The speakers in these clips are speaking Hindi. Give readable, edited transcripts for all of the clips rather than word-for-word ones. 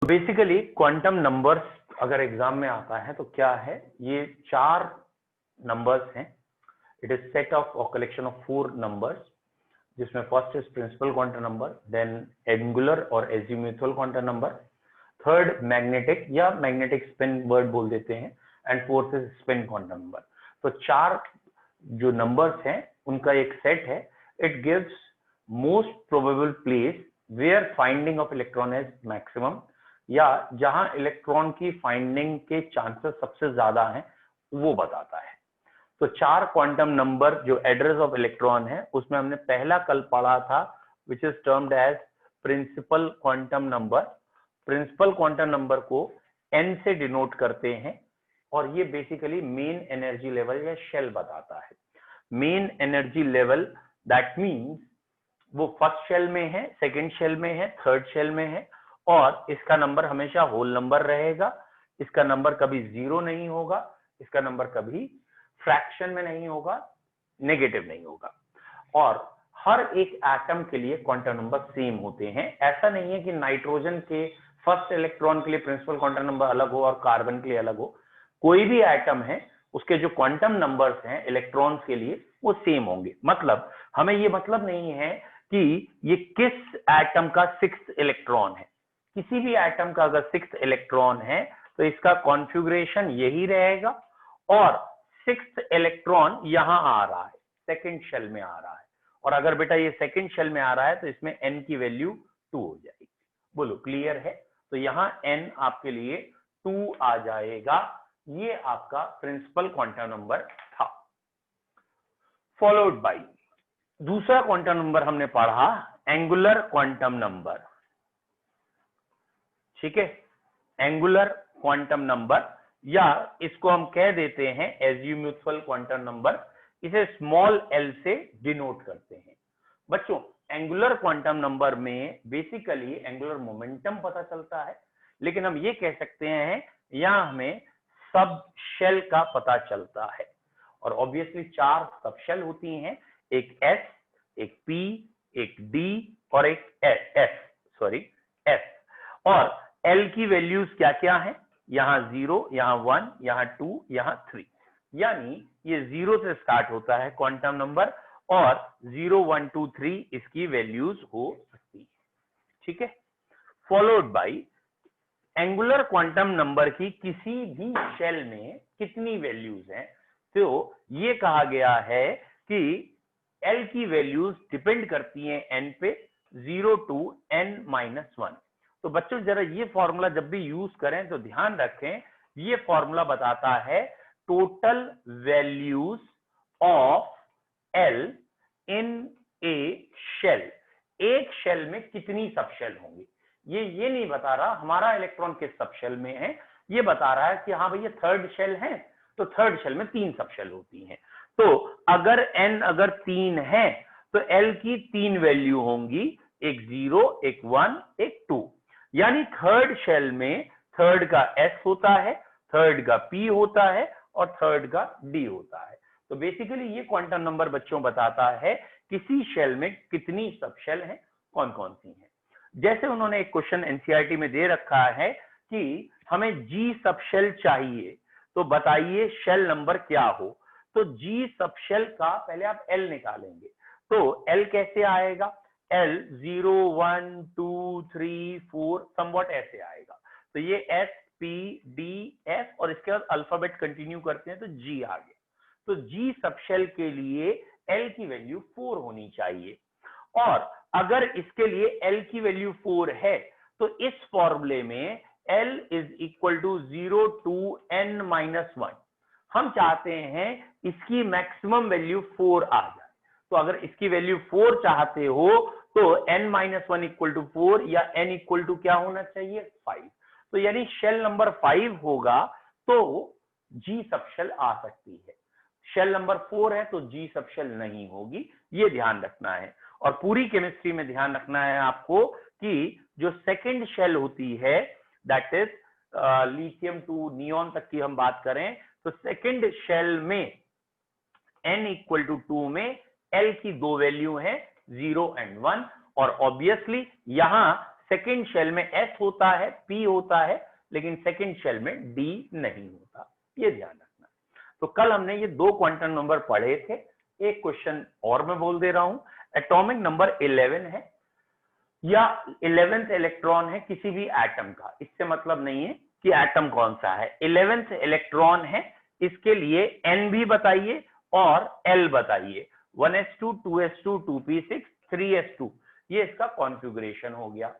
बेसिकली क्वांटम नंबर्स अगर एग्जाम में आता है तो क्या है, ये 4 नंबर्स हैं। इट इज सेट ऑफ और कलेक्शन ऑफ 4 नंबर्स, जिसमें first is principal quantum number, then angular और azimuthal quantum number, third magnetic या मैग्नेटिक स्पिन वर्ड बोल देते हैं, and fourth is spin quantum number. तो 4 जो नंबर्स हैं उनका एक सेट है। It gives most probable place where finding of electron is maximum, या जहां इलेक्ट्रॉन की फाइंडिंग के चांसेस सबसे ज्यादा हैं वो बताता है। तो 4 क्वांटम नंबर जो एड्रेस ऑफ इलेक्ट्रॉन है उसमें हमने पहला कल पढ़ा था, which is termed as principal quantum number. Principal quantum number को n से डिनोट करते हैं और ये बेसिकली मेन एनर्जी लेवल या शेल बताता है। Main energy level that means वो फर्स्ट शेल में है, सेकेंड शेल में है, थर्ड शेल में है, और इसका नंबर हमेशा होल नंबर रहेगा। इसका नंबर कभी 0 नहीं होगा, इसका नंबर कभी फ्रैक्शन में नहीं होगा, नेगेटिव नहीं होगा। और हर एक एटम के लिए क्वांटम नंबर सेम होते हैं। ऐसा नहीं है कि नाइट्रोजन के फर्स्ट इलेक्ट्रॉन के लिए प्रिंसिपल क्वांटम नंबर अलग हो और कार्बन के लिए अलग हो। कोई भी एटम है उसके जो क्वांटम नंबर्स हैं इलेक्ट्रॉन्स के लिए वो सेम होंगे। मतलब हमें ये मतलब नहीं है कि ये किस एटम का 6th इलेक्ट्रॉन है। किसी भी एटम का अगर 6th इलेक्ट्रॉन है तो इसका कॉन्फ़िगरेशन यही रहेगा, और 6th इलेक्ट्रॉन यहां आ रहा है, सेकंड शेल में आ रहा है। और अगर बेटा ये सेकंड शेल में आ रहा है तो इसमें n की वैल्यू 2 हो जाएगी। बोलो क्लियर है? तो यहां n आपके लिए 2 आ जाएगा। ये आपका प्रिंसिपल क्वांटम नंबर था। फॉलोड बाय दूसरा क्वांटम नंबर हमने पढ़ा एंगुलर क्वांटम नंबर। ठीक है, एंगुलर क्वांटम नंबर, या इसको हम कह देते हैं एजीम्यूथुअल क्वांटम नंबर। इसे स्मॉल एल से डिनोट करते हैं। बच्चों एंगुलर क्वांटम नंबर में बेसिकली एंगुलर मोमेंटम पता चलता है, लेकिन हम ये कह सकते हैं यहां हमें सब शेल का पता चलता है। और ऑब्वियसली 4 सब शेल होती हैं, एक S, एक P, एक D और एक F। और L की वैल्यूज क्या क्या है? यहां 0, यहां 1, यहां 2, यहां 3। यानी ये 0 से स्टार्ट होता है क्वांटम नंबर, और 0, 1, 2, 3 इसकी वैल्यूज हो सकती है। ठीक है, followed by angular quantum number की किसी भी शेल में कितनी वैल्यूज हैं। तो ये कहा गया है कि L की वैल्यूज डिपेंड करती हैं n पे, 0 to n-1। तो बच्चों जरा ये फॉर्मूला जब भी यूज करें तो ध्यान रखें, ये फॉर्मूला बताता है total values of L in a shell. एक शेल में कितनी सब शेल होंगी। ये नहीं बता रहा हमारा इलेक्ट्रॉन किस सब शेल में है, ये बता रहा है कि हाँ भैया थर्ड शेल है तो थर्ड शेल में 3 सब शेल होती हैं। तो अगर n अगर 3 है तो L की 3 वैल्यू होंगी, एक 0, एक 1, एक 2। यानी थर्ड शेल में थर्ड का S होता है, थर्ड का P होता है और थर्ड का D होता है। तो बेसिकली ये क्वांटम नंबर बच्चों बताता है किसी शेल में कितनी सब शेल हैं, कौन कौन सी हैं। जैसे उन्होंने एक क्वेश्चन एनसीईआरटी में दे रखा है कि हमें G सब शेल चाहिए, तो बताइए शेल नंबर क्या हो। तो G सब शेल का पहले आप L निकालेंगे, तो L कैसे आएगा? L 0, 1, 2, 3, 4 समवॉट ऐसे आएगा। तो ये S, P, D, F और इसके बाद अल्फाबेट कंटिन्यू करते हैं तो G आ गया। तो G सब शेल के लिए L की वैल्यू 4 होनी चाहिए, और अगर इसके लिए L की वैल्यू 4 है तो इस फॉर्मूले में L is equal to 0 to n-1। हम चाहते हैं इसकी मैक्सिमम वैल्यू 4 आ जाए। तो अगर इसकी वैल्यू 4 चाहते हो तो n-1 इक्वल टू 4 या n इक्वल टू क्या होना चाहिए? 5। तो यानी शेल नंबर 5 होगा तो G सब शेल आ सकती है। शेल नंबर 4 है तो G सब शेल नहीं होगी, ये ध्यान रखना है। और पूरी केमिस्ट्री में ध्यान रखना है आपको कि जो सेकंड शेल होती है, that is lithium to neon तक की हम बात करें, तो सेकंड शेल में n इक्वल टू 2 में L की 2 वैल्यू है, 0 and 1। और ऑब्वियसली यहां सेकेंड शेल में S होता है, P होता है, लेकिन सेकेंड शेल में D नहीं होता, ये ध्यान रखना। तो कल हमने ये दो क्वांटम नंबर पढ़े थे। एक क्वेश्चन और मैं बोल दे रहा हूं, एटॉमिक नंबर 11 है या 11th इलेक्ट्रॉन है किसी भी एटम का, इससे मतलब नहीं है कि एटम कौन सा है, 11th इलेक्ट्रॉन है, इसके लिए n भी बताइए और l बताइए, 1s2 2s2 2p6 3s2, ये इसका कॉन्फ़िगरेशन हो गया।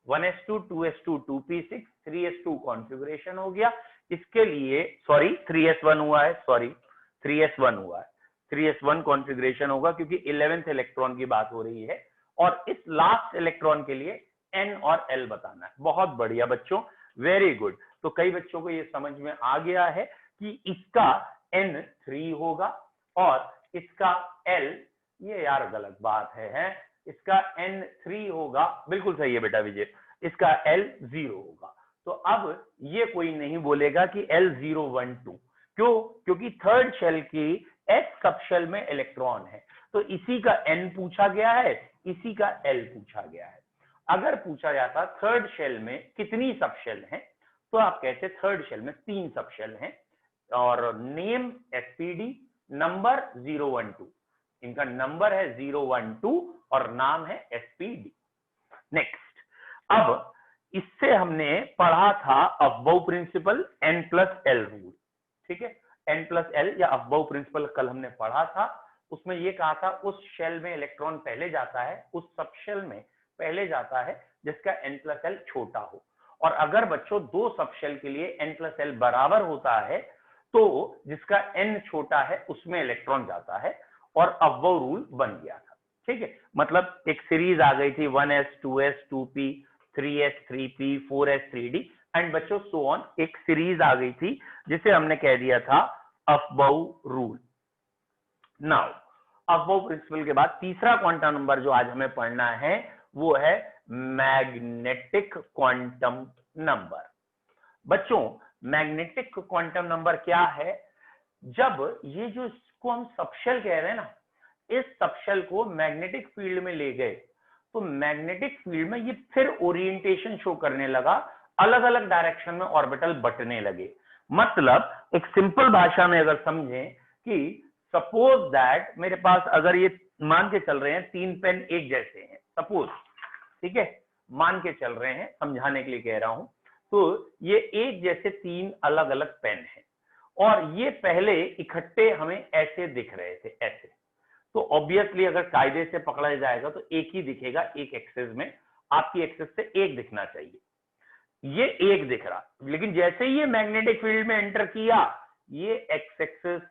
1s2 2s2 2p6 3s2 configuration हो गया। इसके लिए सॉरी 3s1 हुआ है, सॉरी 3s1 हुआ है, 3s1 कॉन्फ़िगरेशन होगा क्योंकि 11th इलेक्ट्रॉन की बात हो रही है और इस लास्ट इलेक्ट्रॉन के लिए n और l बताना है। बहुत बढ़िया बच्चों, वेरी गुड। तो कई बच्चों को ये समझ में आ गया है कि इसका n 3 होगा और इसका l, ये यार गलत बात है, इसका n 3 होगा, बिल्कुल सही है बेटा विजय, इसका l 0 होगा। तो अब ये कोई नहीं बोलेगा कि L012, क्यों? क्योंकि थर्ड शेल की S सबशेल में इलेक्ट्रॉन है, तो इसी का n पूछा गया है, इसी का l पूछा गया है। अगर पूछा जाता थर्ड शेल में कितनी सबशेल हैं, तो आप कहते थर्ड शेल में 3 सबशेल हैं और नेम एसपीडी, नंबर 012, इनका नंबर है 012 और नाम है एसपीडी। नेक्स्ट, अब इससे हमने पढ़ा था अफबाउ प्रिंसिपल, n+l रूल, ठीक है, n+l या अफबाउ प्रिंसिपल कल हमने पढ़ा था। उसमें ये कहा था उस शेल में इलेक्ट्रॉन पहले जाता है, उस सबशेल में पहले जाता है जिसका n+l छोटा हो, और अगर बच्चों दो सबशेल के लिए n+l बराबर होता है तो जिसका n छोटा है उसमें इलेक्ट्रॉन जाता है, और अफबाउ रूल बन गया था। ठीक है, मतलब एक सीरीज आ गई थी 1s 2s 2p 3s 3p 4s 3d and बच्चों सो ऑन, एक सीरीज आ गई थी जिसे हमने कह दिया था Aufbau rule. Now Aufbau principal के बाद तीसरा क्वांटम नंबर जो आज हमें पढ़ना है वो है मैग्नेटिक क्वांटम नंबर। बच्चों मैग्नेटिक क्वांटम नंबर क्या है? जब ये जो इसको हम सबशेल कह रहे हैं ना, इस सबशेल को मैग्नेटिक फील्ड में ले गए तो मैग्नेटिक फील्ड में ये फिर ओरिएंटेशन शो करने लगा, अलग अलग डायरेक्शन में ऑर्बिटल बटने लगे। मतलब एक सिंपल भाषा में अगर समझें कि सपोज दैट मेरे पास अगर ये मान के चल रहे हैं 3 पेन एक जैसे हैं, सपोज, ठीक है, मान के चल रहे हैं, समझाने के लिए कह रहा हूं, तो ये एक जैसे 3 अलग अलग पेन हैं और ये पहले इकट्ठे हमें ऐसे दिख रहे थे, ऐसे, तो ऑब्वियसली अगर कायदे से पकड़ा जाएगा तो एक ही दिखेगा, एक एक्सिस में, आपकी एक्सिस से एक दिखना चाहिए, ये एक दिख रहा, लेकिन जैसे ही ये मैग्नेटिक फील्ड में एंटर किया, ये एक्स एक्सिस,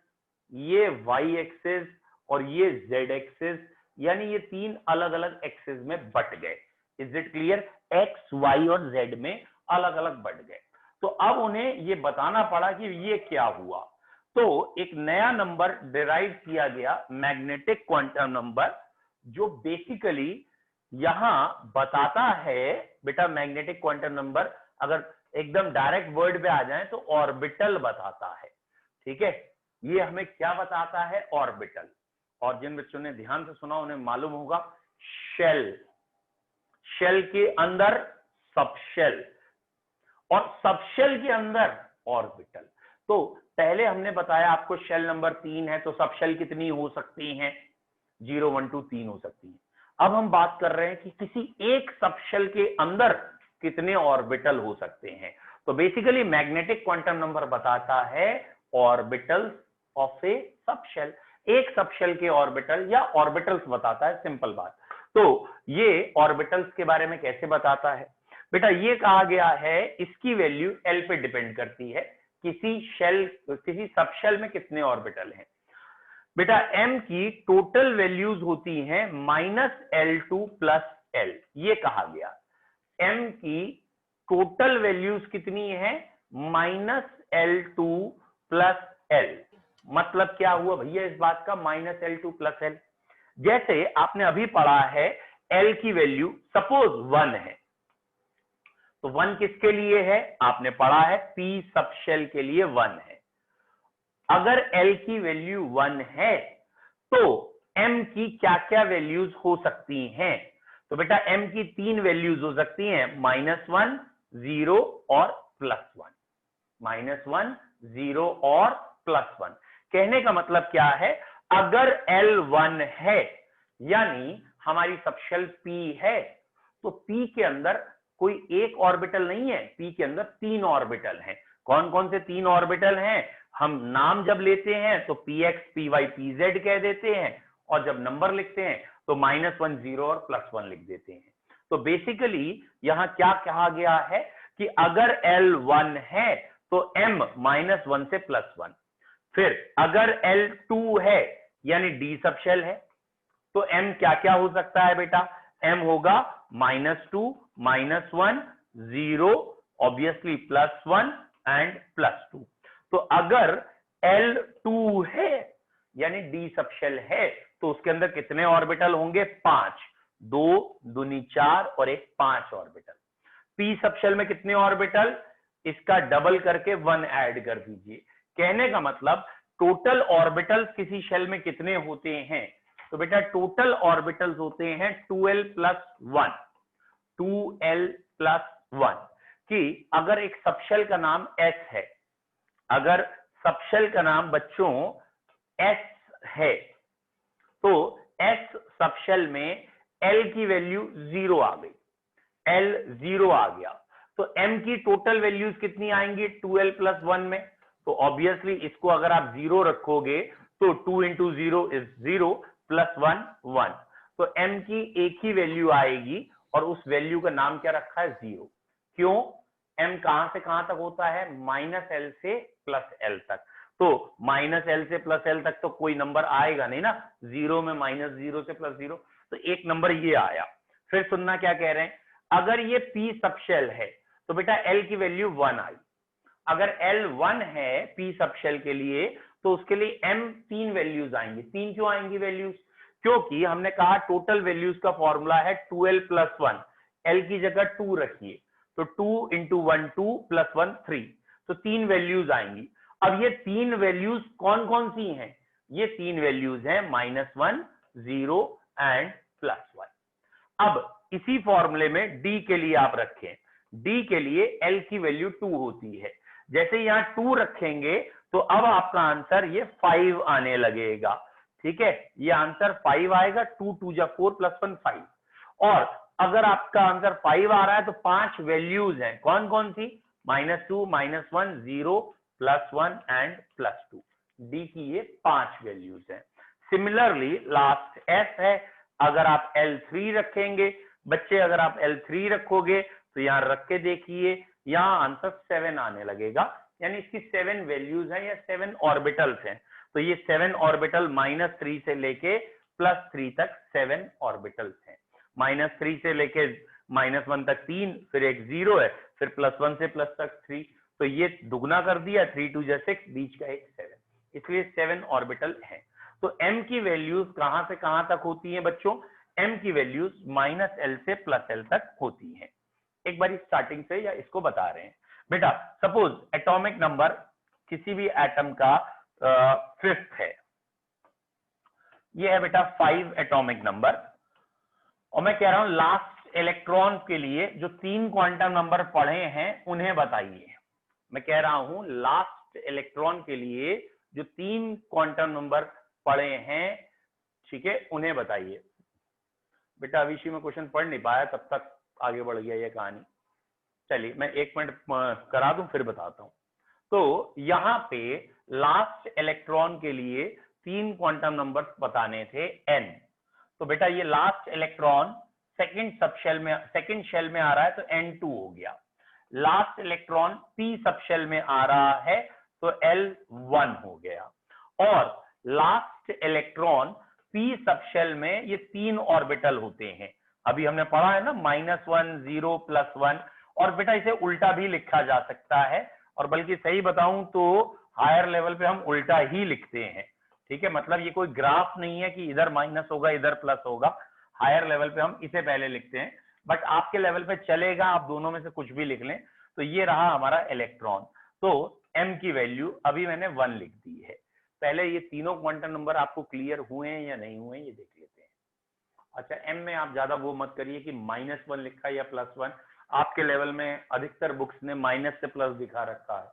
ये वाई एक्सिस और ये जेड एक्सिस, यानी ये 3 अलग अलग एक्सिस में बट गए। Is it clear? X Y और जेड में अलग अलग बट गए। तो अब उन्हें ये बताना पड़ा कि ये क्या हुआ, तो एक नया नंबर डिराइव किया गया, मैग्नेटिक क्वांटम नंबर, जो बेसिकली यहां बताता है बेटा, मैग्नेटिक क्वांटम नंबर अगर एकदम डायरेक्ट वर्ड पे आ जाए तो ऑर्बिटल बताता है। ठीक है, ये हमें क्या बताता है? ऑर्बिटल। और जिन बच्चों ने ध्यान से सुना उन्हें मालूम होगा, शेल, शेल के अंदर सबशेल और सबशेल के अंदर ऑर्बिटल। तो पहले हमने बताया आपको शेल नंबर 3 है तो सबशेल कितनी हो सकती हैं? 0 1 2 3 हो सकती हैं। अब हम बात कर रहे हैं कि किसी एक सबशेल के अंदर कितने ऑर्बिटल हो सकते हैं। तो बेसिकली मैग्नेटिक क्वांटम नंबर बताता है ऑर्बिटल्स ऑफ ए सबशेल, एक सबशेल के ऑर्बिटल या ऑर्बिटल्स बताता है, सिंपल बात। तो ये ऑर्बिटल्स के बारे में कैसे बताता है बेटा? ये कहा गया है इसकी वैल्यू एल पे डिपेंड करती है, किसी शेल, किसी सबशेल में कितने ऑर्बिटल हैं। बेटा m की टोटल वैल्यूज होती हैं -L2 + L, ये कहा गया। m की टोटल वैल्यूज कितनी है? -L2 + L। मतलब क्या हुआ भैया इस बात का -L2 + L? जैसे आपने अभी पढ़ा है L की वैल्यू सपोज 1 है, तो 1 किसके लिए है? आपने पढ़ा है p सबशेल के लिए 1 है। अगर L की वैल्यू 1 है तो m की क्या क्या वैल्यूज हो सकती हैं? तो बेटा m की 3 वैल्यूज हो सकती हैं, -1, 0 और +1। -1, 0 और +1। कहने का मतलब क्या है, अगर L1 है यानी हमारी सबशेल P है, तो P के अंदर कोई एक ऑर्बिटल नहीं है, P के अंदर 3 ऑर्बिटल हैं। कौन कौन से 3 ऑर्बिटल हैं? हम नाम जब लेते हैं तो px, py, pz कह देते हैं, और जब नंबर लिखते हैं तो -1, 0 और +1 लिख देते हैं। तो बेसिकली यहां क्या कहा गया है कि अगर L1 है तो m -1 से +1। फिर अगर L2 है यानी D सबशेल है, तो m क्या क्या हो सकता है बेटा? m होगा -2, -1, 0, ऑब्वियसली +1 एंड +2। तो अगर L2 है यानी D सबशेल है, तो उसके अंदर कितने ऑर्बिटल होंगे? 5। 2 दूनी 4 और एक 5 ऑर्बिटल। P सबशेल में कितने ऑर्बिटल? इसका डबल करके 1 ऐड कर दीजिए। कहने का मतलब टोटल ऑर्बिटल्स किसी शेल में कितने होते हैं? तो बेटा टोटल ऑर्बिटल्स होते हैं 2l + 1। 2l + 1 कि अगर एक सबशेल का नाम S है, अगर सबशेल का नाम बच्चों S है, तो S सबशेल में L की वैल्यू 0 आ गई, L 0 आ गया, तो M की टोटल वैल्यूज कितनी आएंगी 2l + 1 में? तो ऑब्वियसली इसको अगर आप 0 रखोगे तो 2 × 0 = 0 + 1 1। तो M की एक ही वैल्यू आएगी और उस वैल्यू का नाम क्या रखा है? 0। क्यों? M कहां से कहां तक होता है? -l से +l तक। तो -l से +l तक तो कोई नंबर आएगा नहीं ना, 0 में -0 से +0, तो एक नंबर ये आया। फिर सुनना क्या कह रहे हैं, अगर ये P सबशेल है तो बेटा L की वैल्यू 1 आई। अगर L 1 है P सबशेल के लिए, तो उसके लिए M 3 वैल्यूज आएंगी। 3 क्यों आएंगी वैल्यूज? क्योंकि हमने कहा टोटल वैल्यूज का फॉर्मूला है 2l + 1। L की जगह 2 रखिए, तो 2 × 1 2 + 1 3, तो 3 वैल्यूज आएंगी। अब ये 3 वैल्यूज कौन कौन सी हैं? ये 3 वैल्यूज हैं -1, 0 एंड +1। अब इसी फॉर्मूले में D के लिए आप रखें, D के लिए L की वैल्यू 2 होती है। जैसे यहां 2 रखेंगे तो अब आपका आंसर ये 5 आने लगेगा। ठीक है, ये आंसर 5 आएगा। 2 × 2 = 4 + 1 5। और अगर आपका आंसर 5 आ रहा है तो 5 वैल्यूज हैं, कौन कौन सी? -2, -1, 0, +1 एंड +2। D की ये 5 वैल्यूज हैं। सिमिलरली लास्ट S है, अगर आप L3 रखेंगे बच्चे, अगर आप L3 रखोगे तो यहां रख के देखिए, यहां आंसर 7 आने लगेगा, यानी इसकी 7 वैल्यूज हैं या 7 ऑर्बिटल्स हैं। तो ये 7 ऑर्बिटल -3 से लेके +3 तक 7 ऑर्बिटल्स हैं। -3 से लेके -1 तक 3, फिर एक 0 है, फिर +1 से + तक 3, तो ये दुगना कर दिया, 3 × 2 = 6, बीच का एक 7, इसलिए 7 ऑर्बिटल है। तो m की वैल्यूज कहां से कहां तक होती हैं बच्चों? m की वैल्यूज -l से +l तक होती हैं। एक बार स्टार्टिंग से या इसको बता रहे हैं बेटा। सपोज एटॉमिक नंबर किसी भी एटम का 5th है, ये है बेटा 5 एटॉमिक नंबर, और मैं कह रहा हूं लास्ट इलेक्ट्रॉन के लिए जो 3 क्वांटम नंबर पढ़े हैं उन्हें बताइए। मैं कह रहा हूं लास्ट इलेक्ट्रॉन के लिए जो 3 क्वांटम नंबर पढ़े हैं, ठीक है, उन्हें बताइए। बेटा अविशी में क्वेश्चन पढ़ नहीं पाया, तब तक आगे बढ़ गया ये कहानी। चलिए मैं 1 मिनट करा दूं फिर बताता हूं। तो यहां पे लास्ट इलेक्ट्रॉन के लिए 3 क्वांटम नंबर्स बताने थे n। तो बेटा ये लास्ट इलेक्ट्रॉन सेकंड शेल में आ रहा है तो n2 हो गया। लास्ट इलेक्ट्रॉन p सबशेल में आ रहा है तो l1 हो गया। और लास्ट इलेक्ट्रॉन p सबशेल में ये 3 ऑर्बिटल होते हैं, अभी हमने पढ़ा है ना, -1, 0, +1। और बेटा इसे उल्टा भी लिखा जा सकता है, और बल्कि सही बताऊं तो हायर लेवल पे हम उल्टा ही लिखते हैं। ठीक है, मतलब ये कोई ग्राफ नहीं है कि इधर माइनस होगा इधर प्लस होगा, हायर लेवल पे हम इसे पहले लिखते हैं, बट आपके लेवल पे चलेगा, आप दोनों में से कुछ भी लिख लें। तो ये रहा हमारा इलेक्ट्रॉन। तो m की वैल्यू अभी मैंने 1 लिख दी है। पहले ये तीनों क्वांटम नंबर आपको क्लियर हुए हैं या नहीं हुए ये देख लेते हैं। अच्छा m में आप ज्यादा वो मत करिए कि -1 लिखा है या +1, आपके लेवल में अधिकतर बुक्स ने माइनस से प्लस दिखा रखा है,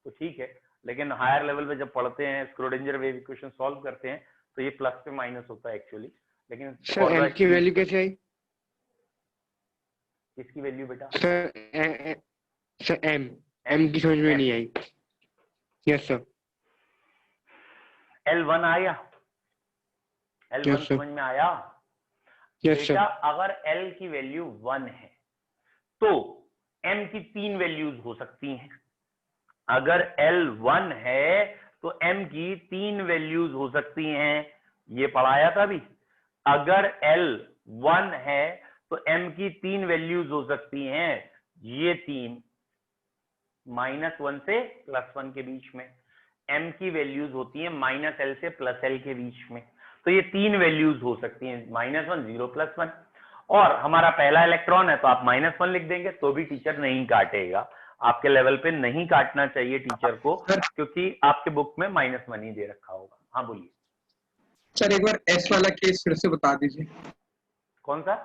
तो ठीक है, लेकिन हायर लेवल पे जब पढ़ते हैं स्क्रोडिंजर वेव इक्वेशन सॉल्व करते हैं तो ये प्लस पे माइनस होता है एक्चुअली, लेकिन सर एम की वैल्यू कैसे आई? इसकी वैल्यू बेटा सर एम की समझ में नहीं आई। Yes sir. L1 आया, L1 समझ में आया? बेटा अगर L की वैल्यू 1 है तो M की 3 वैल्यूज हो सकती हैं। अगर L 1 है तो M की 3 वैल्यूज हो सकती हैं, ये पढ़ाया था अभी। अगर L 1 है तो M की 3 वैल्यूज हो सकती हैं, ये 3 -1 से +1 के बीच में। M की वैल्यूज होती है -L से +L के बीच में, तो ये 3 वैल्यूज हो सकती हैं, -1, 0, +1। और हमारा पहला इलेक्ट्रॉन है तो आप -1 लिख देंगे तो भी टीचर नहीं काटेगा, आपके लेवल पे नहीं काटना चाहिए टीचर को, क्योंकि आपके बुक में -1 ही दे रखा होगा। हाँ बोलिए सर, एक बार एस वाला केस फिर से बता दीजिए। कौन सा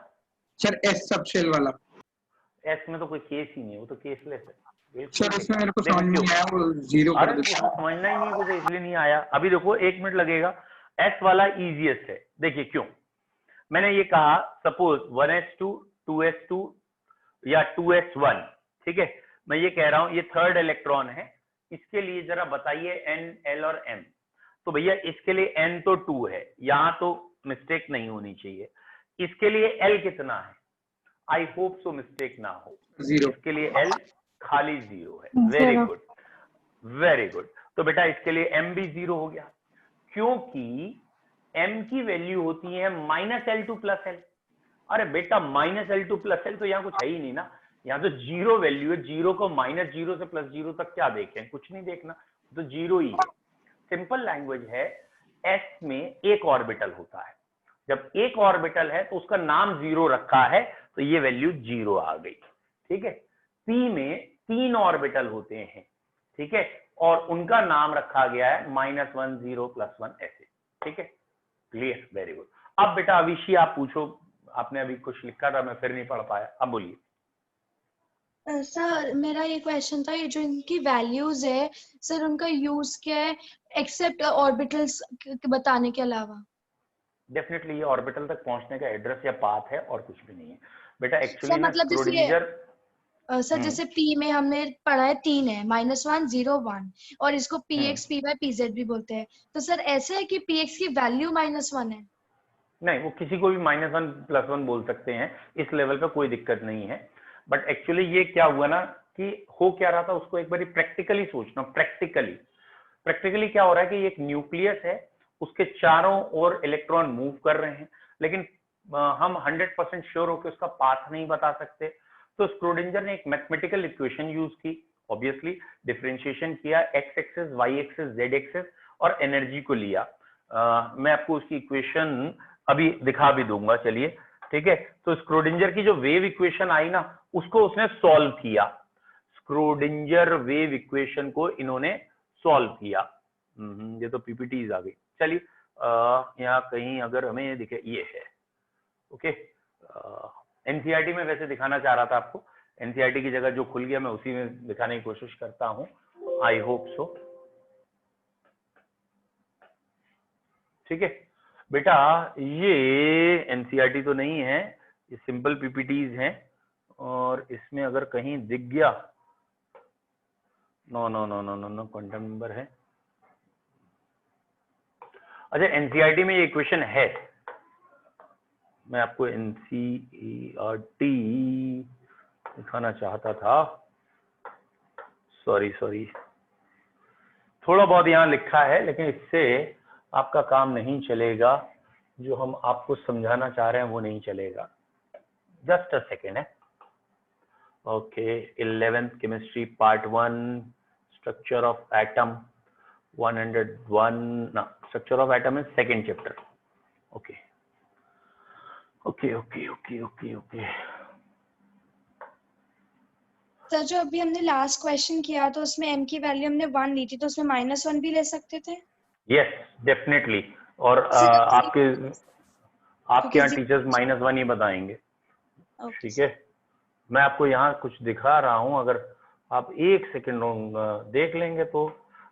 सर? एस सब शेल वाला। एस में तो कोई केस ही नहीं है, वो तो केसलेस है सर उसमें मेरे को समझ में नहीं आया, वो 0 कर देता। समझना ही नहीं तुझे, इसलिए नहीं आया। अभी देखो 1 मिनट लगेगा। एस वाला इजीएस्ट है, देखिए क्यों। मैंने ये कहा सपोज 1s2 2s2 या 2s1, ठीक है, मैं ये कह रहा हूं ये थर्ड इलेक्ट्रॉन है, इसके लिए जरा बताइए n, l और m। तो भैया इसके लिए n तो 2 है, यहां तो मिस्टेक नहीं होनी चाहिए। इसके लिए l कितना है? आई होप सो मिस्टेक ना हो, 0। इसके लिए l खाली 0 है। Very good, very good. तो बेटा इसके लिए m भी 0 हो गया, क्योंकि m की वैल्यू होती है -L2 + L। अरे बेटा -L2 + L तो यहाँ कुछ है ही नहीं ना, यहाँ तो 0 वैल्यू है। 0 को -0 से +0 तक क्या देखें, कुछ नहीं देखना, तो 0 ही है। सिंपल लैंग्वेज है, s में एक ऑर्बिटल होता है, जब एक ऑर्बिटल है तो उसका नाम 0 रखा है तो ये वैल्यू 0 आ गई, ठीक है। p में 3 ऑर्बिटल होते हैं, ठीक है, और उनका नाम रखा गया है -1 0 +1 ऐसे, ठीक है, क्लियर, वेरी गुड। अब बेटा अविशी आप पूछो, आपने अभी कुछ लिखा था मैं फिर नहीं पढ़ पाया, अब बोलिए। सर मेरा ये क्वेश्चन था, ये जो इनकी वैल्यूज है सर, उनका यूज क्या है एक्सेप्ट ऑर्बिटल्स बताने के अलावा? डेफिनेटली ये ऑर्बिटल तक पहुंचने का एड्रेस या पाथ है और कुछ भी नहीं है बेटा। एक्चुअली ना मतलब स्क्रोडिंजर सर जैसे P में हमने पढ़ा है 3 है, -1 0 1, और इसको PX PY PZ भी बोलते हैं, तो सर ऐसे है कि PX की वैल्यू -1 है? नहीं, वो किसी को भी -1 +1 बोल सकते हैं, इस लेवल पे कोई दिक्कत नहीं है। बट एक्चुअली ये क्या हुआ ना कि हो क्या रहा था उसको एक बार प्रैक्टिकली सोचना। प्रैक्टिकली क्या हो रहा है कि एक न्यूक्लियस है, उसके चारों ओर इलेक्ट्रॉन मूव कर रहे हैं, लेकिन हम 100% श्योर होकर उसका पाथ नहीं बता सकते। तो स्क्रोडिंजर ने एक मैथमेटिकल इक्वेशन यूज की, ऑब्वियसली डिफरेंशिएशन किया, X axis, Y axis, Z axis, और एनर्जी को लिया। मैं आपको उसकी इक्वेशन अभी दिखा भी दूंगा, चलिए, ठीक है। तो स्क्रोडिंजर की जो वेव इक्वेशन आई ना, उसको उसने सॉल्व किया। स्क्रोडिंजर वेव इक्वेशन को इन्होंने सॉल्व किया। ये तो पीपीटीज आ गई। चलिए यहाँ कहीं अगर हमें दिखे, ये है, ओके। एनसीईआरटी में वैसे दिखाना चाह रहा था आपको, एनसीईआरटी की जगह जो खुल गया मैं उसी में दिखाने की कोशिश करता हूँ, आई होप सो, ठीक है बेटा। ये एनसीईआरटी तो नहीं है, ये सिंपल पीपीटीज हैं, और इसमें अगर कहीं दिख गया, no no no no no no quantum number है। अच्छा, एनसीईआरटी में ये इक्वेशन है, मैं आपको एनसीईआरटी दिखाना चाहता था, सॉरी, थोड़ा बहुत यहाँ लिखा है, लेकिन इससे आपका काम नहीं चलेगा, जो हम आपको समझाना चाह रहे हैं वो नहीं चलेगा। जस्ट अ सेकेंड है, okay. 11th chemistry part 1, structure of atom 101, ना, structure of atom is second chapter, okay. Sir जो अभी हमने लास्ट क्वेश्चन किया तो उसमें m की वैल्यू हमने 1 ली थी, तो उसमें -1 भी ले सकते थे? Yes definitely. और आपके यहाँ क्योंकि टीचर्स -1 ही बताएंगे, ओके ठीक है। मैं आपको यहाँ कुछ दिखा रहा हूँ, अगर आप 1 सेकंड देख लेंगे तो,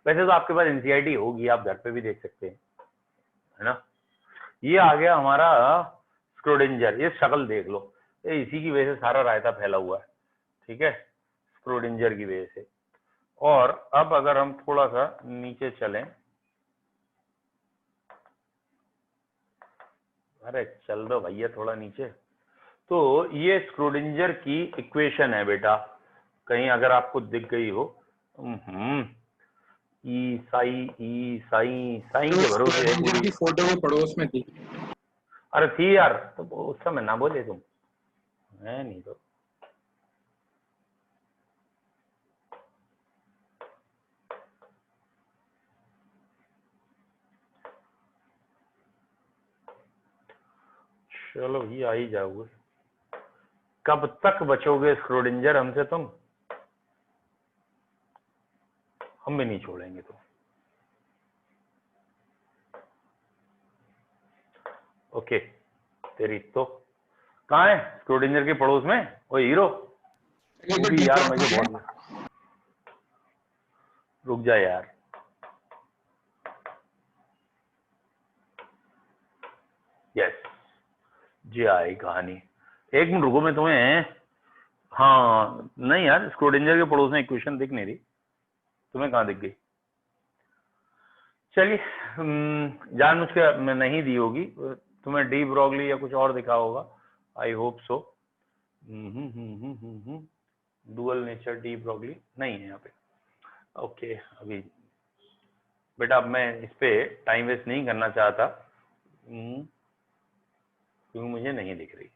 वैसे तो आपके पास एनसीईआरटी होगी, आप घर पे भी देख सकते हैं, है ना। ये आ गया हमारा स्क्रोडिंजर, ये शक्ल देख लो, ये इसी की वजह से सारा रायता फैला हुआ है, ठीक है, स्क्रोडिंजर की वजह से। और अब अगर हम थोड़ा सा नीचे चलें, अरे चल दो भैया थोड़ा नीचे, तो ये स्क्रोडिंजर की इक्वेशन है बेटा, कहीं अगर आपको दिख गई हो। ई साई के भरोसे है पूरी। की फोटो वो पड़ोस में थी। अरे थी यार, तो उस समय ना बोले तुम, है नहीं तो। चलो ये आ ही जाओगे, कब तक बचोगे स्क्रोडिंजर हमसे तुम, हम भी नहीं छोड़ेंगे तो। ओके, तेरी तो कहाँ है स्क्रोडिंजर के पड़ोस में वो हीरो, वो भी यार मुझे बहुत, रुक जा यार, यस जी आई कहानी, 1 मिनट रुको, मैं तुम्हें, हाँ नहीं यार स्क्रोडिंजर के पड़ोस में इक्वेशन दिख नहीं रही, तुम्हें कहाँ दिख गई। चलिए जानबूझ के मैं नहीं दी होगी, तुम्हें डी ब्रॉगली या कुछ और दिखा होगा, I hope so. Dual nature de Broglie नहीं है यहाँ पे। ओके अभी बेटा, अब मैं इस पे टाइम वेस्ट नहीं करना चाहता, क्योंकि मुझे नहीं दिख रही।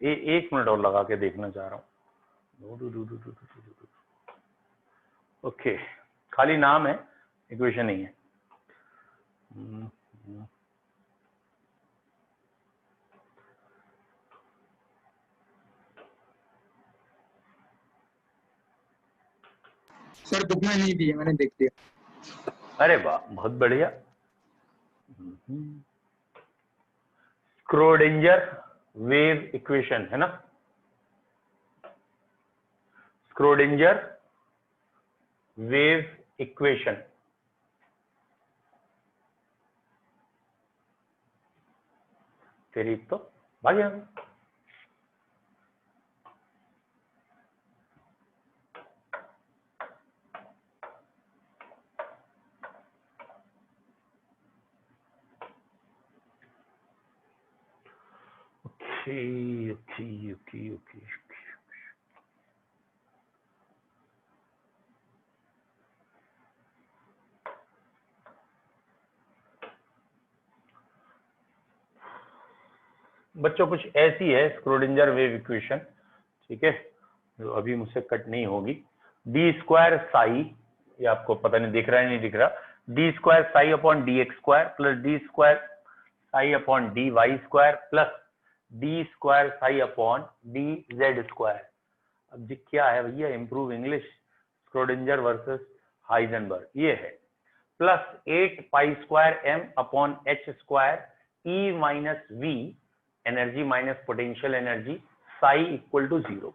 एक मिनट और लगा के देखना चाह रहा हूँ। ओके, खाली नाम है, इक्वेशन नहीं है। सर बुक में नहीं दी है, मैंने देख लिया। अरे वाह, बहुत बढ़िया। स्क्रोडिंजर वेव इक्वेशन है ना, स्क्रोडिंजर वेव इक्वेशन। तेरी तो भाग गया। ओके। बच्चों कुछ ऐसी है स्क्रोडिंजर वेव इक्वेशन, ठीक है, जो अभी मुझसे कट नहीं होगी। डी स्क्वायर साई, ये आपको पता नहीं दिख रहा है नहीं दिख रहा, D square psi upon D X square plus D square psi upon D Y square plus D square psi upon D Z square. अब जी क्या है भैया, improve English, Schrodinger versus Heisenberg, ये है plus 8 pi square M upon H square E minus V, energy minus potential energy, psi equal to 0।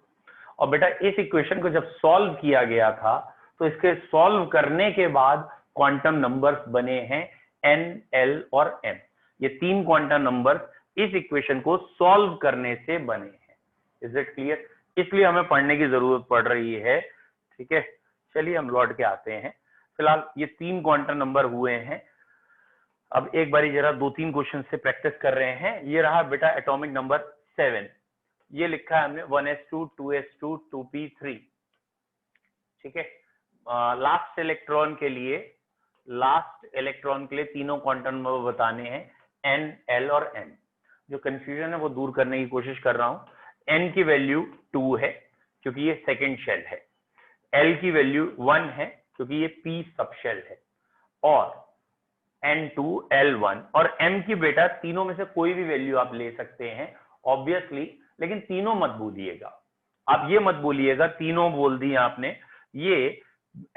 और बेटा इस इक्वेशन को जब सॉल्व किया गया था तो इसके सॉल्व करने के बाद क्वांटम नंबर्स बने हैं एन, एल और एम। ये 3 क्वांटम नंबर्स इस इक्वेशन को सॉल्व करने से बने हैं। Is it clear? इसलिए हमें पढ़ने की जरूरत पड़ रही है, ठीक है। चलिए हम लौट के आते हैं। फिलहाल ये 3 क्वांटम नंबर हुए हैं। अब एक बारी जरा 2-3 क्वेश्चन से प्रैक्टिस कर रहे हैं। ये रहा बेटा एटॉमिक नंबर 7, ये लिखा है हमने 1s2 2s2 2p3, ठीक है। लास्ट इलेक्ट्रॉन के लिए तीनों क्वांटम नंबर बताने हैं, n, l और m। जो कंफ्यूजन है वो दूर करने की कोशिश कर रहा हूं। n की वैल्यू 2 है क्योंकि ये सेकेंड शेल है, l की वैल्यू 1 है क्योंकि ये p सब शेल है, और N2, L1 और M की बेटा तीनों में से कोई भी वैल्यू आप ले सकते हैं ऑब्वियसली, लेकिन तीनों मत भूलिएगा। आप ये मत बोलिएगा तीनों बोल दिए आपने, ये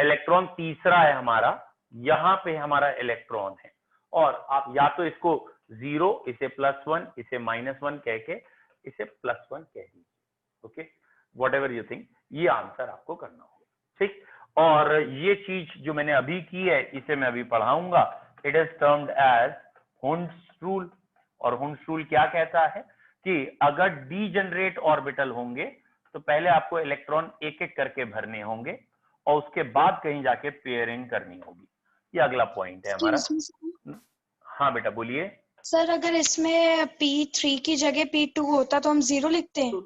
इलेक्ट्रॉन तीसरा है हमारा, यहां पे हमारा इलेक्ट्रॉन है, और आप या तो इसको 0, इसे +1, इसे -1 कह के इसे +1 कह दीजिए। Okay, what ever you think, ये आंसर आपको करना होगा, ठीक। और ये चीज जो मैंने अभी की है इसे मैं अभी पढ़ाऊंगा। It is termed as Hund's rule. और हुंड्स रूल क्या कहता है कि अगर डीजनरेट ऑर्बिटल होंगे तो पहले आपको इलेक्ट्रॉन एक एक करके भरने होंगे और उसके बाद कहीं जाके पेयरिंग करनी होगी। ये अगला पॉइंट है हमारा। हाँ बेटा बोलिए। सर अगर इसमें P3 की जगह P2 होता तो हम 0 लिखते हैं।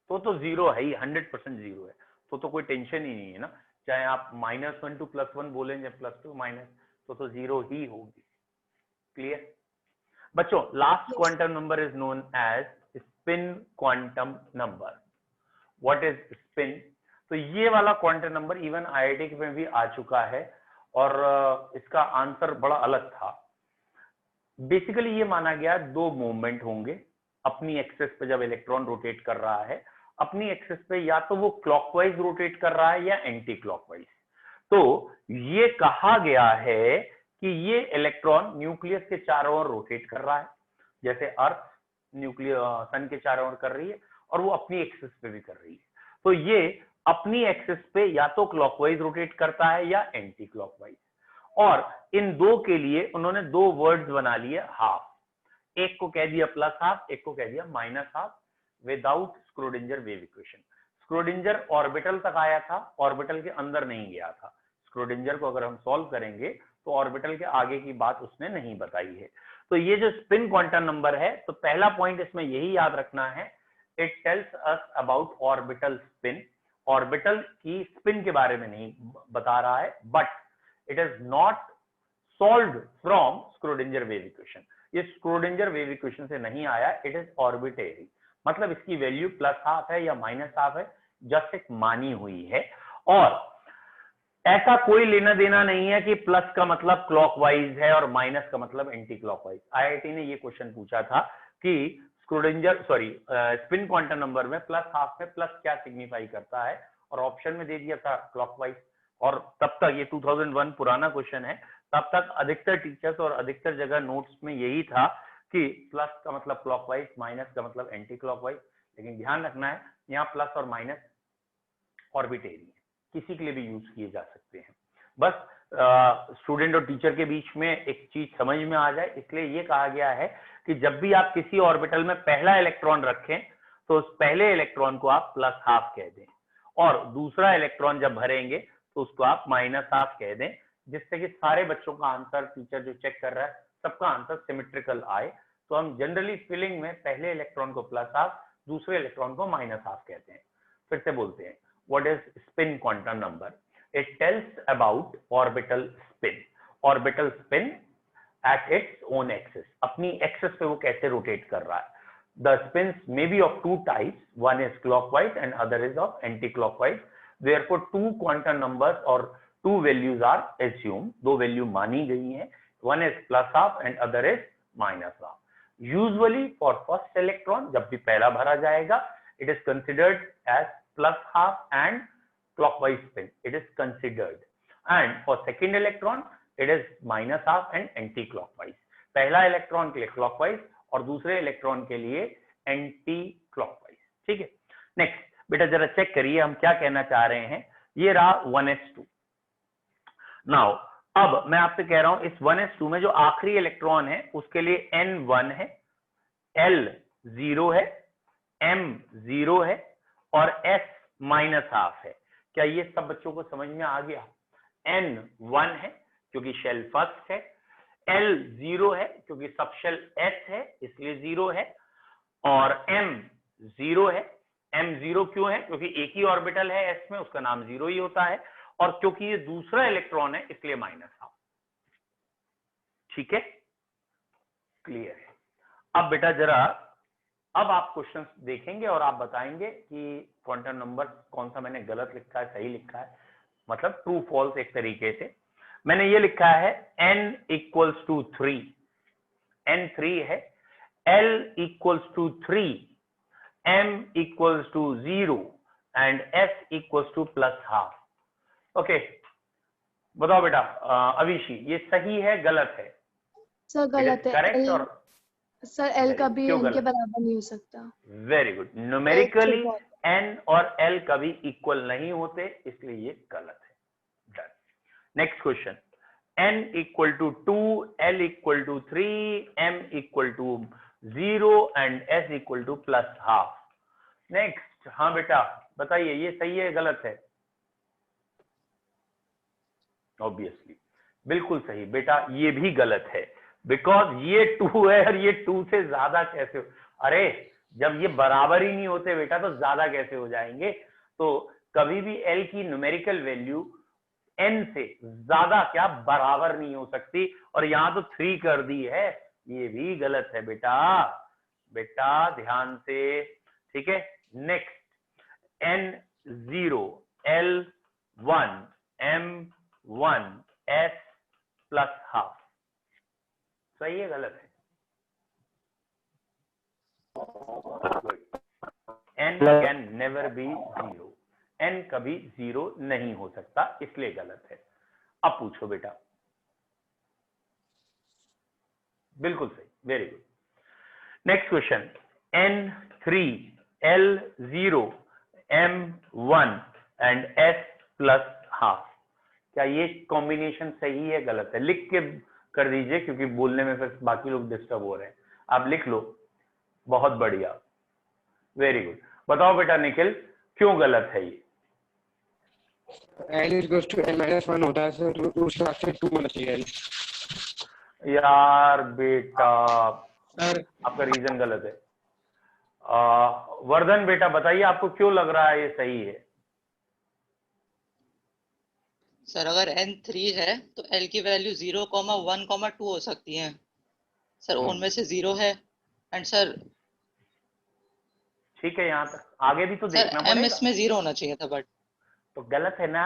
तो 0 है ही, 100% 0 है, तो कोई टेंशन ही नहीं है ना, चाहे आप -1 to +1 बोलें या +2 माइनस, तो 0 ही होगी। क्लियर बच्चों? Last quantum number is known as spin quantum number. What is spin? तो ये वाला क्वांटम नंबर इवन आईआईटी में भी आ चुका है और इसका आंसर बड़ा अलग था। बेसिकली ये माना गया दो मूवमेंट होंगे अपनी एक्सिस पे, जब इलेक्ट्रॉन रोटेट कर रहा है अपनी एक्सिस पे, या तो वो क्लॉकवाइज रोटेट कर रहा है या एंटी क्लॉकवाइज। तो ये कहा गया है कि ये इलेक्ट्रॉन न्यूक्लियस के चारों ओर रोटेट कर रहा है, जैसे अर्थ सन के चारों ओर कर रही है, और वो अपनी एक्सिस पे भी कर रही है। तो ये अपनी एक्सिस पे या तो क्लॉकवाइज रोटेट करता है या एंटी क्लॉकवाइज। और इन दो के लिए उन्होंने दो वर्ड्स बना लिए हाफ, एक को कह दिया +12, एक को कह दिया -12 without Schrödinger wave equation. Schrödinger orbital तक आया था, ऑर्बिटल के अंदर नहीं गया था। स्क्रोडिंजर को अगर हम सॉल्व करेंगे तो ऑर्बिटल के आगे की बात उसने नहीं बताई है। तो ये जो स्पिन क्वांटम नंबर है, तो पहला पॉइंट इसमें यही याद रखना है, it tells us about orbital spin. Orbital की स्पिन के बारे में नहीं बता रहा है, but it is not solved from Schrödinger wave equation. ये स्क्रोडिंजर वेव इक्वेशन से नहीं आया, इट इज ऑर्बिटरी, मतलब इसकी वैल्यू +12 है या -12 है, जस्ट एक मानी हुई है। और ऐसा कोई लेना देना नहीं है कि प्लस का मतलब क्लॉकवाइज है और माइनस का मतलब एंटी क्लॉकवाइज। आईआईटी ने ये क्वेश्चन पूछा था कि स्पिन क्वांटम नंबर में +12 में प्लस क्या सिग्निफाई करता है, और ऑप्शन में दे दिया था क्लॉकवाइज। और तब तक, ये 2001 पुराना क्वेश्चन है, तब तक अधिकतर टीचर्स और अधिकतर जगह नोट्स में यही था कि प्लस का मतलब क्लॉकवाइज, माइनस का मतलब एंटी क्लॉकवाइज। लेकिन ध्यान रखना है, यहाँ प्लस और माइनस ऑर्बिटरी है, किसी के लिए भी यूज किए जा सकते हैं। बस स्टूडेंट और टीचर के बीच में एक चीज समझ में आ जाए, इसलिए ये कहा गया है कि जब भी आप किसी ऑर्बिटल में पहला इलेक्ट्रॉन रखें तो उस पहले इलेक्ट्रॉन को आप +12 कह दें, और दूसरा इलेक्ट्रॉन जब भरेंगे तो उसको आप -12 कह दें, जिससे कि सारे बच्चों का आंसर, टीचर जो चेक कर रहा है सबका आंसर सिमेट्रिकल आए। तो हम जनरली फिलिंग में पहले इलेक्ट्रॉन को +12, दूसरे इलेक्ट्रॉन को -12 कहते हैं। फिर से बोलते हैं, what is spin quantum number? It tells about orbital spin. Orbital spin at its own axis. अपनी एक्सिस पे वो कैसे रोटेट कर रहा है। The spins may be of two types. One is clockwise and other is of anti-clockwise. Therefore, two quantum numbers or two values are assumed. दो वैल्यू मानी गई हैं. One is +12 and other is -12. Usually for first electron, जब भी पहला भरा जाएगा, it is considered as +12 and clockwise spin. It is considered. And for second electron, it is -12 and anti-clockwise. पहला इलेक्ट्रॉन के लिए क्लॉकवाइज और दूसरे इलेक्ट्रॉन के लिए एंटी क्लॉकवाइज। ठीक है, नेक्स्ट बेटा जरा चेक करिए हम क्या कहना चाह रहे हैं। ये रहा 1s2। नाउ अब मैं आपसे कह रहा हूं इस 1s2 में जो आखिरी इलेक्ट्रॉन है उसके लिए n1 है, l 0 है, m 0 है और s -12 है। क्या ये सब बच्चों को समझ में आ गया? n 1 है क्योंकि शेल फर्स्ट है, l 0 है क्योंकि सब शेल s है इसलिए 0 है, और m 0 है। m 0 क्यों है? क्योंकि एक ही ऑर्बिटल है s में, उसका नाम 0 ही होता है, और क्योंकि ये दूसरा इलेक्ट्रॉन है इसलिए -12। ठीक है, क्लियर है। अब बेटा जरा अब आप क्वेश्चंस देखेंगे और आप बताएंगे कि क्वांटम नंबर कौन सा मैंने गलत लिखा है, सही लिखा है, मतलब ट्रू फॉल्स। एक तरीके से मैंने ये लिखा है n = 3, n 3 है, l = 3 m equals to 0 and s equals to +½ okay बताओ बेटा अविशी ये सही है गलत है? सर गलत है। करेक्ट L, और सर एल कभी क्यों n के गलत? बराबर नहीं हो सकता। Very good. न्यूमेरिकली छोटा n और l कभी इक्वल नहीं होते, इसलिए ये गलत है। Done. Next question, n equal to 2, l equal to 3, m equal to 0 and s equal to +½ next. हाँ बेटा बताइए ये सही है गलत है? ऑब्वियसली बिल्कुल सही बेटा, ये भी गलत है बिकॉज ये 2 है और ये 2 से ज्यादा कैसे हो? अरे जब ये बराबर ही नहीं होते बेटा तो ज्यादा कैसे हो जाएंगे? तो कभी भी l की न्यूमेरिकल वैल्यू n से ज्यादा क्या बराबर नहीं हो सकती, और यहां तो 3 कर दी है, ये भी गलत है बेटा। बेटा ध्यान से, ठीक है। Next, n0 l1 m1 s +½ सही है गलत है? n can never be 0, n कभी 0 नहीं हो सकता, इसलिए गलत है। अब पूछो बेटा। बिल्कुल सही, very good. Next question, n3 l0 m1 and s +½ क्या ये कॉम्बिनेशन सही है गलत है? लिख के कर दीजिए क्योंकि बोलने में फिर बाकी लोग डिस्टर्ब हो रहे हैं। आप लिख लो, बहुत बढ़िया, वेरी गुड। बताओ बेटा निखिल क्यों गलत है ये? L इक्वल्स टू n-1 होता है सर, तो उस हिसाब से 2 होना चाहिए L। यार बेटा सर आपका रीजन गलत है। वर्धन बेटा बताइए आपको क्यों लग रहा है ये सही है? सर अगर n 3 है तो l की वैल्यू 0, 1, 2 हो सकती है सर, उनमें से 0 है। एंड सर ठीक है, यहाँ तक आगे भी तो सर देखना m पड़ेगा। इसमें 0 होना चाहिए था, बट तो गलत है ना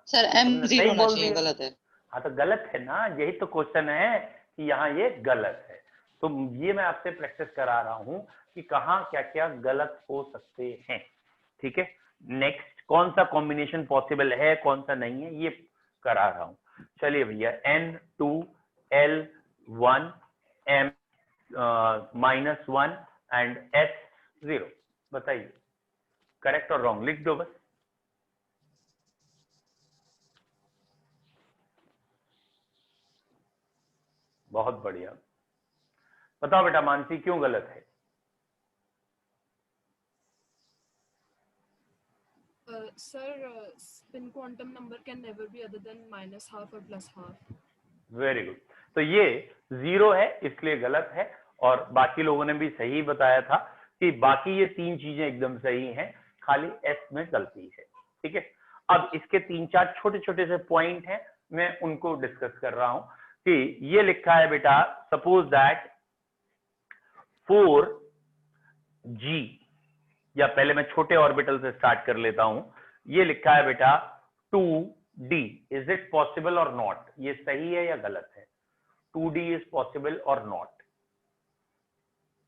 सर m तुमने 0 सही होना बोल चाहिए, दिया। गलत है। हाँ तो गलत है ना, यही तो क्वेश्चन है कि यहाँ ये गलत है। तो ये मैं आपसे प्रैक्टिस करा रहा हूँ कि कहाँ क्या क्या गलत हो सकते हैं, ठीक है। नेक्स्ट, कौन सा कॉम्बिनेशन पॉसिबल है कौन सा नहीं है ये करा रहा हूँ। चलिए भैया, n2 l1 m -1 and s 0 बताइए करेक्ट और रॉन्ग लिख दो बस। बहुत बढ़िया। बताओ बेटा मानसी क्यों गलत है? Sir, spin quantum number can never be other than -½ or +½ very good. तो ये 0 है इसलिए गलत है, और बाकी लोगों ने भी सही बताया था कि बाकी ये 3 चीजें एकदम सही हैं, खाली एस में गलती है, ठीक है। अब इसके 3-4 छोटे छोटे से पॉइंट हैं, मैं उनको डिस्कस कर रहा हूं कि ये लिखा है बेटा, सपोज दैट 4g, या पहले मैं छोटे ऑर्बिटल से स्टार्ट कर लेता हूं। ये लिखा है बेटा 2d, इज इट पॉसिबल और नॉट? ये सही है या गलत है? 2d इज पॉसिबल और नॉट?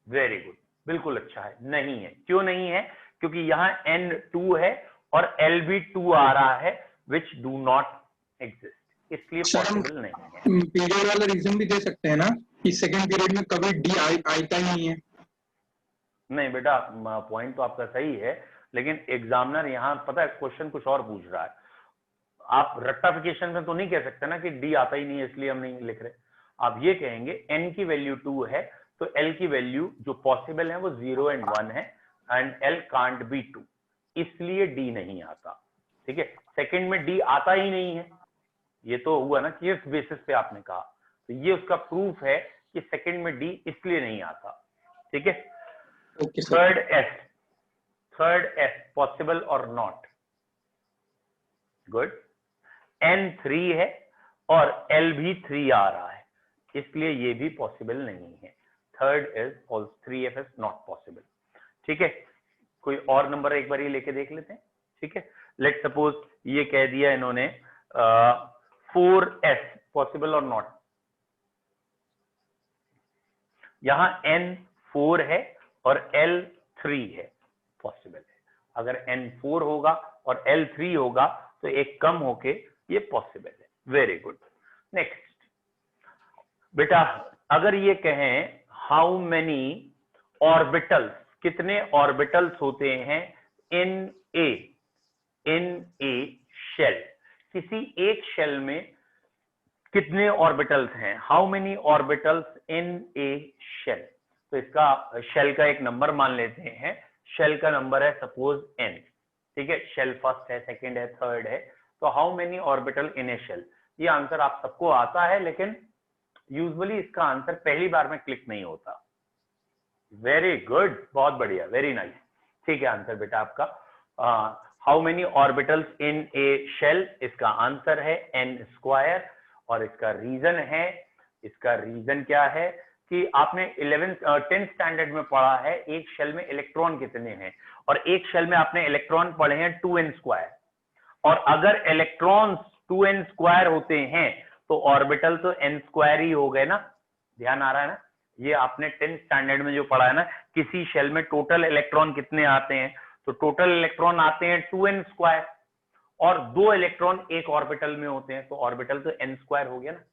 वेरी गुड, बिल्कुल अच्छा है। नहीं है, क्यों नहीं है? क्योंकि यहाँ n2 है और l भी 2 आ रहा है, विच डू नॉट एग्जिस्ट, इसलिए पॉसिबल नहीं है। पीरियड वाला रीजन भी दे सकते हैं ना कि सेकंड पीरियड में कभी डी आता ही नहीं है। नहीं बेटा, पॉइंट तो आपका सही है, लेकिन एग्जामिनर यहाँ पता है क्वेश्चन कुछ और पूछ रहा है। आप रट्टाफिकेशन में तो नहीं कह सकते ना कि डी आता ही नहीं है इसलिए हम नहीं लिख रहे। आप ये कहेंगे n की वैल्यू 2 है तो l की वैल्यू जो पॉसिबल है वो 0 एंड 1 है, एंड l कांट बी 2, इसलिए d नहीं आता, ठीक है। सेकंड में d आता ही नहीं है, ये तो हुआ ना कि इस बेसिस पे आपने कहा, तो ये उसका प्रूफ है कि सेकंड में d इसलिए नहीं आता, ठीक है। थर्ड एस पॉसिबल और नॉट? गुड। n3 है और l भी 3 आ रहा है, इसलिए ये भी पॉसिबल नहीं है। Third is 3f is not possible, ठीक है। कोई और नंबर एक बार ये लेके देख लेते हैं, ठीक है। लेट सपोज ये कह दिया इन्होंने 4s पॉसिबल और नॉट? यहां n 4 है और l 3 है, पॉसिबल है। अगर n4 होगा और L3 होगा तो एक कम होके ये पॉसिबल है। Very good. नेक्स्ट बेटा, अगर ये कहें हाउ मेनी ऑर्बिटल्स, कितने ऑर्बिटल्स होते हैं इन ए शेल, किसी एक शेल में कितने ऑर्बिटल्स हैं, how many orbitals in a shell. तो इसका शेल का एक नंबर मान लेते हैं, शेल का नंबर है सपोज n, ठीक है, शेल फर्स्ट है, सेकंड है, थर्ड है, तो how many orbital in a shell. ये आंसर आप सबको आता है, लेकिन यूजुअली इसका आंसर पहली बार में क्लिक नहीं होता। वेरी गुड, बहुत बढ़िया, वेरी नाइस, ठीक है आंसर बेटा आपका। How many orbitals in a shell, इसका आंसर है n²। और इसका रीजन है, इसका रीजन क्या है कि आपने 10th स्टैंडर्ड में पढ़ा है एक शेल में इलेक्ट्रॉन कितने हैं, और एक शेल में आपने इलेक्ट्रॉन पढ़े हैं 2n²। और अगर इलेक्ट्रॉन्स 2n² होते हैं तो ऑर्बिटल तो n² ही हो गए ना। ध्यान आ रहा है ना, ये आपने 10th स्टैंडर्ड में जो पढ़ा है ना, किसी शेल में टोटल इलेक्ट्रॉन कितने आते हैं, तो टोटल इलेक्ट्रॉन आते हैं 2n², और 2 इलेक्ट्रॉन एक ऑर्बिटल में होते हैं, तो ऑर्बिटल तो n² हो गया ना।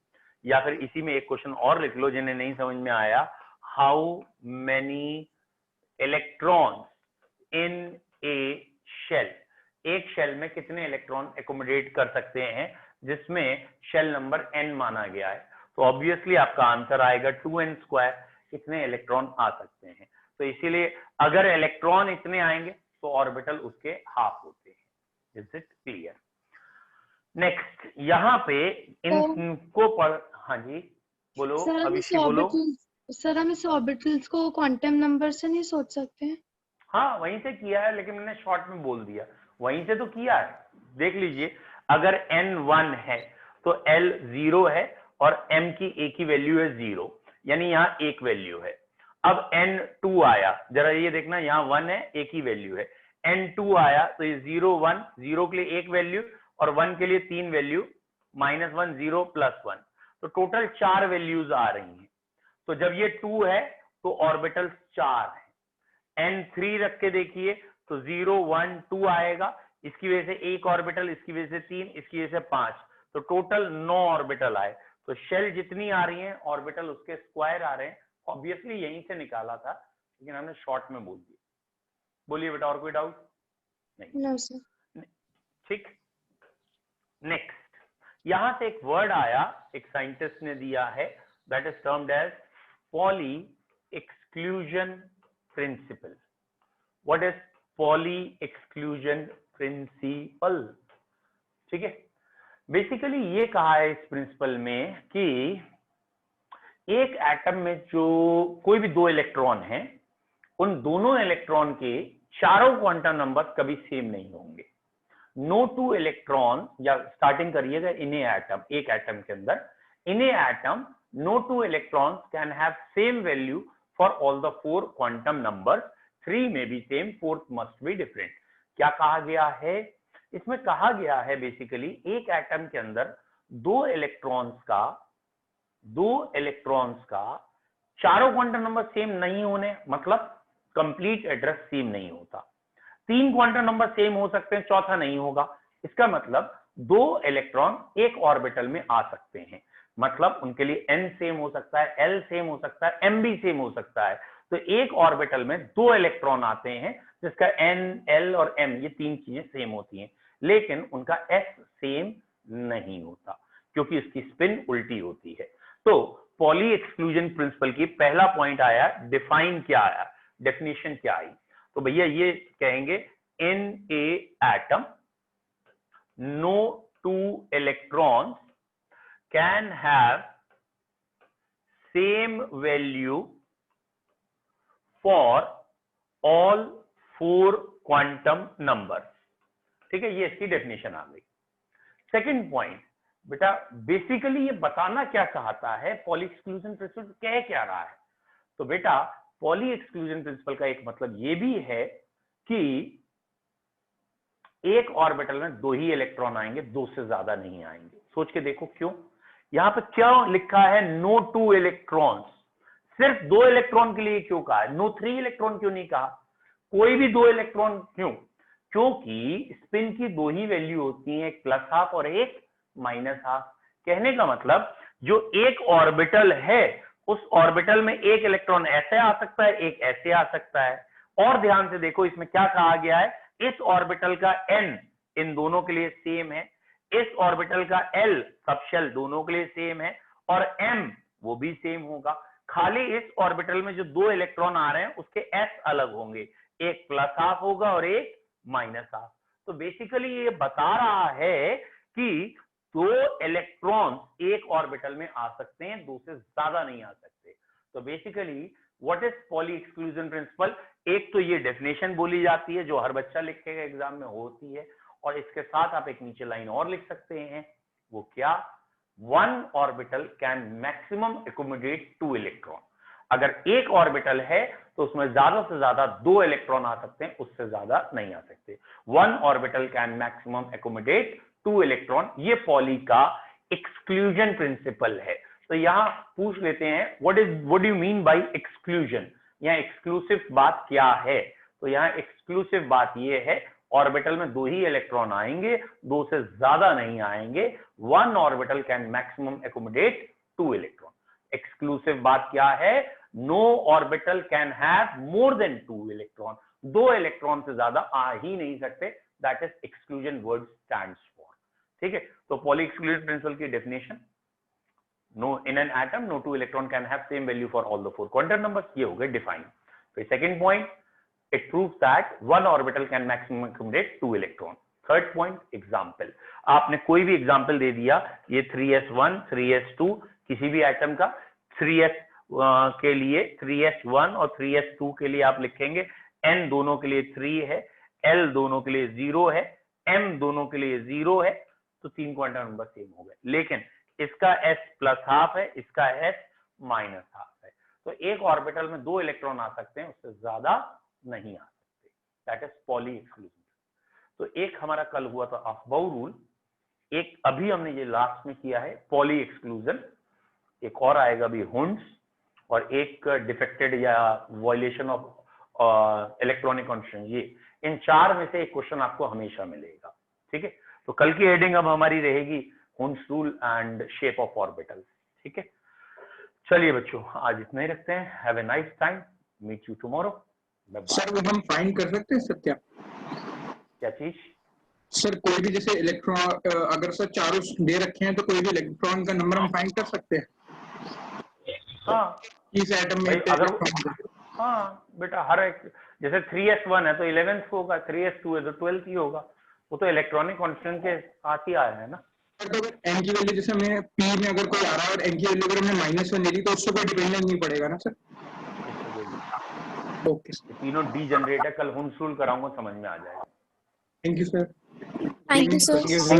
या फिर इसी में एक क्वेश्चन और लिख लो जिन्हें नहीं समझ में आया, how many electrons in a shell, एक शेल में कितने इलेक्ट्रॉन एकोमोडेट कर सकते हैं जिसमें शेल नंबर n माना गया है। तो ऑब्वियसली आपका आंसर आएगा 2n², कितने इलेक्ट्रॉन आ सकते हैं। तो इसीलिए अगर इलेक्ट्रॉन इतने आएंगे तो ऑर्बिटल उसके हाफ होते हैं। Is it clear? नेक्स्ट, यहाँ पे इनको पढ़, हाँ जी बोलो अभिषेक बोलो। सर हम इस ऑर्बिटल्स को क्वांटम नंबर से नहीं सोच सकते हैं? हाँ वहीं से किया है, लेकिन मैंने शॉर्ट में बोल दिया, वहीं से तो किया है। देख लीजिए, अगर n1 है तो L 0 है और m की एक ही वैल्यू है 0, यानी यहाँ एक वैल्यू है। अब n2 आया, जरा ये देखना, यहाँ 1 है, एक ही वैल्यू है। n2 आया तो ये 0 1, 0 के लिए एक वैल्यू और 1 के लिए 3 वैल्यू, -1 0 +1, तो टोटल 4 वैल्यूज आ रही हैं। तो जब ये 2 है तो ऑर्बिटल 4 है। n3 रख के देखिए तो 0 1 2 आएगा, इसकी वजह से एक ऑर्बिटल, इसकी वजह से 3, इसकी वजह से 5, तो टोटल 9 ऑर्बिटल आए। तो शेल जितनी आ रही हैं ऑर्बिटल उसके स्क्वायर आ रहे हैं। ऑब्वियसली यहीं से निकाला था, लेकिन हमने शॉर्ट में बोल दिया। बोलिए बेटा, और कोई डाउट? नहीं, नो सर। ठीक। नेक्स्ट, यहां से एक वर्ड आया, एक साइंटिस्ट ने दिया है, that is termed as Pauli exclusion principle. What is Pauli exclusion principle? ठीक है, बेसिकली ये कहा है इस प्रिंसिपल में कि एक एटम में जो कोई भी 2 इलेक्ट्रॉन हैं, उन दोनों इलेक्ट्रॉन के चारों क्वांटम नंबर कभी सेम नहीं होंगे। नो 2 इलेक्ट्रॉन, या स्टार्टिंग करिएगा इन ए एटम, एक एटम के अंदर in a atom no 2 electrons can have same value for all the 4 quantum numbers, 3 may be same, 4th must be different. क्या कहा गया है इसमें? कहा गया है बेसिकली एक एटम के अंदर 2 इलेक्ट्रॉन्स का चारों क्वांटम नंबर सेम नहीं होने, मतलब कंप्लीट एड्रेस सेम नहीं होता। 3 क्वांटम नंबर सेम हो सकते हैं, चौथा नहीं होगा। इसका मतलब 2 इलेक्ट्रॉन एक ऑर्बिटल में आ सकते हैं, मतलब उनके लिए n सेम हो सकता है, l सेम हो सकता है, m भी सेम हो सकता है। तो एक ऑर्बिटल में 2 इलेक्ट्रॉन आते हैं जिसका n, l और m ये 3 चीजें सेम होती हैं, लेकिन उनका s सेम नहीं होता क्योंकि इसकी स्पिन उल्टी होती है। तो पॉली एक्सक्लूजन प्रिंसिपल की पहला पॉइंट आया, डिफाइन क्या आया, डेफिनेशन क्या आई? तो भैया ये कहेंगे in a atom no 2 electrons can have same value for all 4 quantum numbers. ठीक है, ये इसकी डेफिनेशन आ गई। सेकंड पॉइंट, बेटा बेसिकली ये बताना क्या चाहता है, पॉली एक्सक्लूजन प्रिंसिपल कह क्या रहा है? तो बेटा पॉली एक्सक्लूजन प्रिंसिपल का एक मतलब ये भी है कि एक ऑर्बिटल में 2 ही इलेक्ट्रॉन आएंगे, 2 से ज्यादा नहीं आएंगे। सोच के देखो क्यों। यहां पे क्या लिखा है? नो 2 इलेक्ट्रॉन्स, सिर्फ 2 इलेक्ट्रॉन के लिए क्यों कहा है? नो 3 इलेक्ट्रॉन क्यों नहीं कहा? कोई भी दो इलेक्ट्रॉन, क्यों? क्योंकि स्पिन की दो ही वैल्यू होती है, एक प्लस हाफ और एक माइनस हाफ। कहने का मतलब जो एक ऑर्बिटल है उस ऑर्बिटल में एक इलेक्ट्रॉन ऐसे आ सकता है, एक ऐसे आ सकता है। और ध्यान से देखो इसमें क्या कहा गया है, इस ऑर्बिटल का n इन दोनों के लिए सेम है, इस ऑर्बिटल का L सबशेल दोनों के लिए सेम है, और m वो भी सेम होगा। खाली इस ऑर्बिटल में जो दो इलेक्ट्रॉन आ रहे हैं उसके s अलग होंगे, एक प्लस हाफ होगा और एक माइनस हाफ। तो बेसिकली ये बता रहा है कि दो इलेक्ट्रॉन एक ऑर्बिटल में आ सकते हैं, दो से ज्यादा नहीं आ सकते। तो basically what is Pauli exclusion principal? एक तो ये डेफिनेशन बोली जाती है जो हर बच्चा लिखेगा एग्जाम में होती है, और इसके साथ आप एक नीचे लाइन और लिख सकते हैं, वो क्या? One orbital can maximum accommodate two electron. अगर एक ऑर्बिटल है तो उसमें ज्यादा से ज्यादा दो इलेक्ट्रॉन आ सकते हैं, उससे ज्यादा नहीं आ सकते। One orbital can maximum accommodate two electron, ये पॉली का एक्सक्लूजन प्रिंसिपल है। तो यहां पूछ लेते हैं what do you mean by exclusion, यहाँ एक्सक्लूसिव बात क्या है? तो यहाँ एक्सक्लूसिव बात ये है ऑर्बिटल में दो ही इलेक्ट्रॉन आएंगे, दो से ज्यादा नहीं आएंगे। One orbital can maximum accommodate two electron. Exclusive बात क्या है? No orbital can have more than two electron, दो इलेक्ट्रॉन से ज्यादा आ ही नहीं सकते। That is exclusion word stands for. ठीक है, तो पॉली एक्सक्लूजन प्रिंसिपल की definition, no in an atom no two electron can have same value for all the four quantum numbers, ये हो गए डिफाइन। फिर second point, it proves that one orbital can maximum accommodate two electron। Third point, example. आपने कोई भी एग्जांपल दे दिया, ये 3s1 3s2 किसी भी एटम का, 3s के लिए 3s1 और 3s2 के लिए आप लिखेंगे n दोनों के लिए 3 है, l दोनों के लिए 0 है, m दोनों के लिए 0 है, तो तीन क्वांटम नंबर सेम हो गए। लेकिन इसका s प्लस हाफ है, इसका s माइनस हाफ है। तो एक ऑर्बिटल में दो इलेक्ट्रॉन आ सकते हैं, उससे ज्यादा नहीं आ सकते। That is Pauli exclusion. तो एक हमारा कल हुआ था अफबाउ रूल, एक अभी हमने ये लास्ट में किया है पॉली एक्सक्लूजन, एक और आएगा अभी हुंड्स, और एक डिफेक्टेड या वायलेशन ऑफ इलेक्ट्रॉनिक कांस्टेंट। ये इन चार में से एक क्वेश्चन आपको हमेशा मिलेगा। ठीक है, तो कल की हेडिंग अब हमारी रहेगी Hund's rule and shape of orbital. ठीक है, चलिए बच्चों आज इतना ही रखते हैं। Have a nice time, meet you tomorrow. Sir वो हम फाइंड कर सकते हैं सत्या? क्या चीज? सर कोई भी जैसे इलेक्ट्रॉन अगर सर चारों दे रखे हैं तो कोई भी इलेक्ट्रॉन का नंबर हम फाइंड कर सकते हैं? हाँ, इस एटम में अगर हाँ बेटा, हर एक जैसे 3s1 है तो 11th होगा, 3s2 है तो 12th ही होगा, वो तो इलेक्ट्रॉनिक कांस्टेंट के साथ ही आया है ना। तो अगर n की वैल्यू जैसे हमें p में अगर कोई आ रहा है और n की वैल्यू अगर हमने -1 ले ली तो उससे कोई डिपेंडेंस नहीं पड़ेगा ना सर? ओके सर, तीनों डी जनरेट है, कल हुंड्स रूल कराऊंगा, समझ में आ जाएगा। Thank you sir. Thank you, sir. Thank you, sir.